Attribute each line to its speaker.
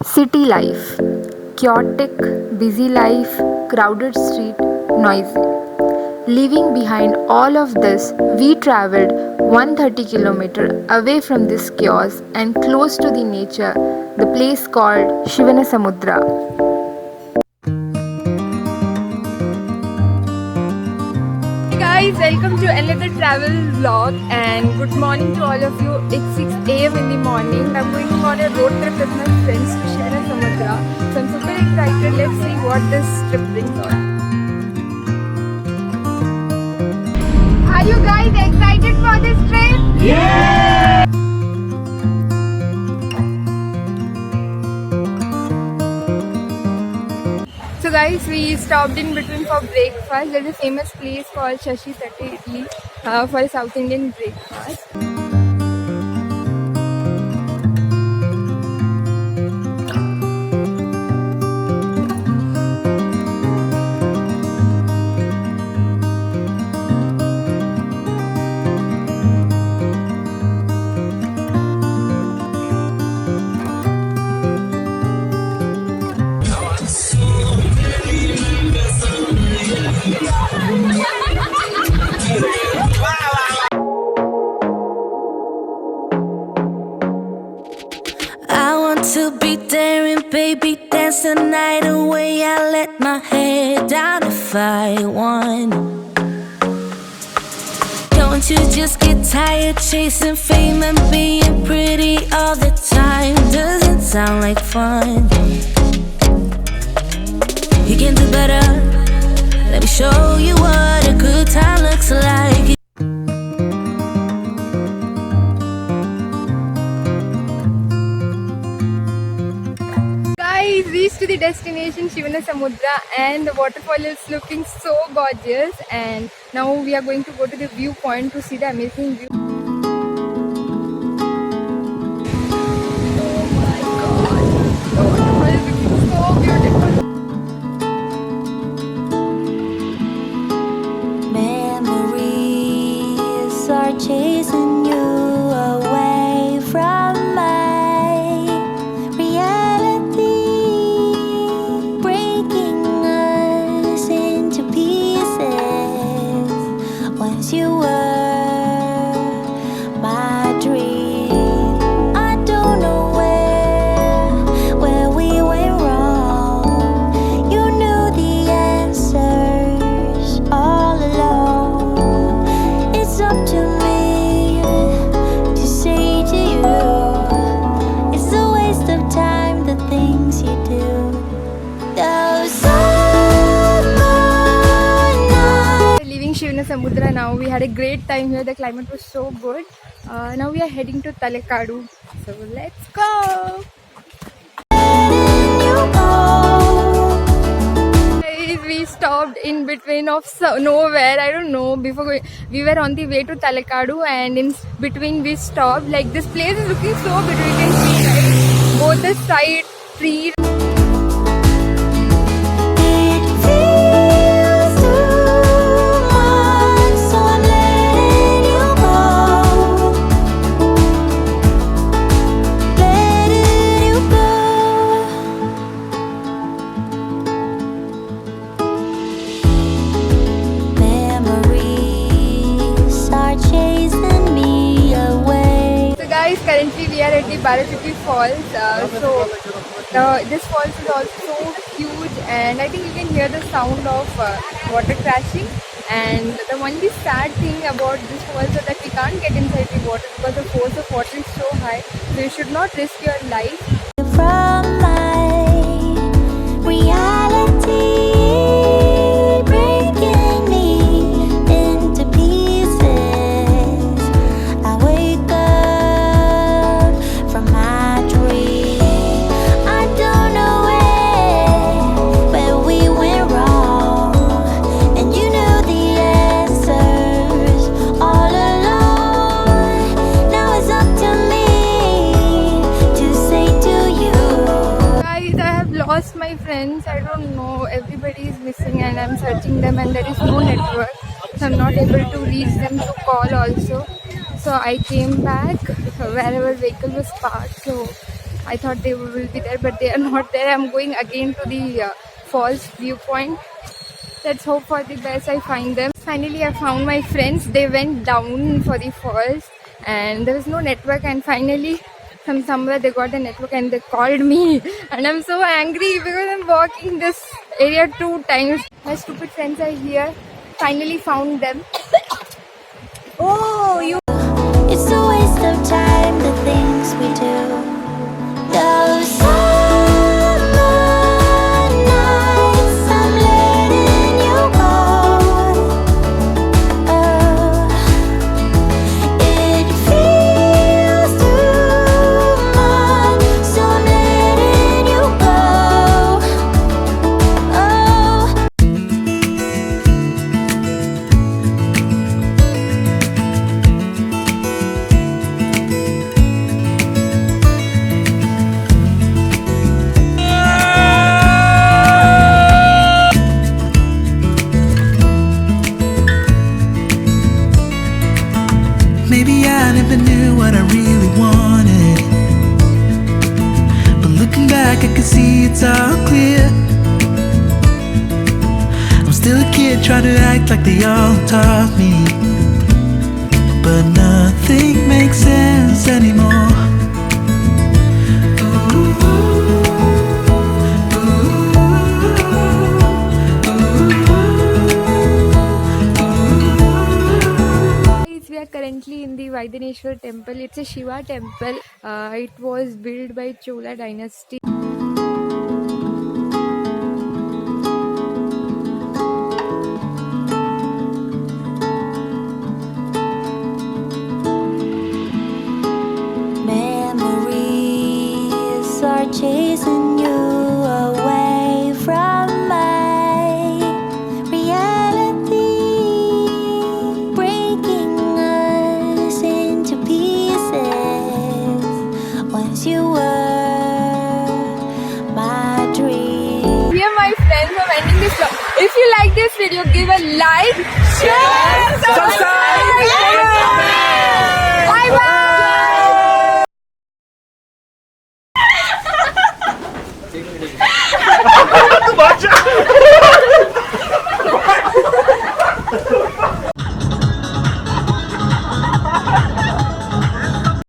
Speaker 1: City life, chaotic, busy life, crowded street, noisy. Leaving behind all of this, we traveled 130 km away from this chaos and close to the nature, the place called Shivanasamudra. Hey guys, welcome to another travel vlog and good morning to all of you. It's 6 a.m. in the morning. I'm going on a road trip with my friends to Shivanasamudra. So I'm super excited. Let's see what this trip brings on. Are you guys excited for this trip? Yeah! So guys, we stopped in between for breakfast. There's a famous place called Shashi Tatti Idli for South Indian breakfast.
Speaker 2: To be daring, baby, dance the night away. I let my head down if I won. Don't you just get tired chasing fame and being pretty all the time? Doesn't sound like fun. You can do better. Let me show you what a good time looks like.
Speaker 1: Reached to the destination Shivanasamudra and the waterfall is looking so gorgeous, and now we are going to go to the viewpoint to see the amazing view. Oh my god, the waterfall is looking so beautiful.
Speaker 2: Memories are chasing you away from my reality, breaking us into pieces. Once you were my dream, I don't know where we went wrong. You knew the answers all along. It's up to me to say to you, it's a waste of time, the things you do. Those summer nights.
Speaker 1: Leaving Shivanasamudra now, we had a great time here. The climate was so good. Now we are heading to Talakadu. So let's go!
Speaker 2: You go.
Speaker 1: Guys, we stopped in between of nowhere. I don't know. We were on the way to Talakadu, and in between we stopped. Like, this place is looking so beautiful. You can see, like, both the side trees.
Speaker 2: It feels too much, so I'm letting you go. Letting you go. Memories are chasing me away.
Speaker 1: So guys, currently we are at the Barachukki Falls. This falls is also huge, and I think you can hear the sound of water crashing. And the only sad thing about this falls is that we can't get inside the water because the force of water is so high. So you should not risk your life.
Speaker 2: From my reality, breaking me into pieces. I wake up from my dream. I don't know where we went wrong, and you knew the answers all along. Now it's up to me to say to you.
Speaker 1: Guys, I have lost my friends. I don't know. Everybody is missing, and I'm searching them, and there is no network. So I'm not able to reach them to call also. So I came back where our vehicle was parked. So I thought they will be there, but they are not there. I'm going again to the falls viewpoint. Let's hope for the best. I find them. Finally, I found my friends. They went down for the falls and there was no network, and finally from somewhere they got a network and they called me, and I'm so angry because I'm walking this area 2 times. My stupid friends are here. Finally found them. Oh, you.
Speaker 2: It's a waste of time, the things we do. Those summer nights, I'm letting you go. Oh, it feels too much, so I'm letting you go. Oh.
Speaker 3: Maybe I never knew what I really wanted, but looking back I can see it's all clear. I'm still a kid trying to act like they all taught me, but nothing makes sense anymore.
Speaker 1: We are currently in the Vaidyanatheshwara Temple. It's a Shiva temple. It was built by Chola dynasty.
Speaker 2: Memories are chasing you away from my reality, breaking us into pieces. Once you were my dream.
Speaker 1: Dear my friends, I'm ending this vlog. If you like this video, give a like, share, subscribe, bye bye.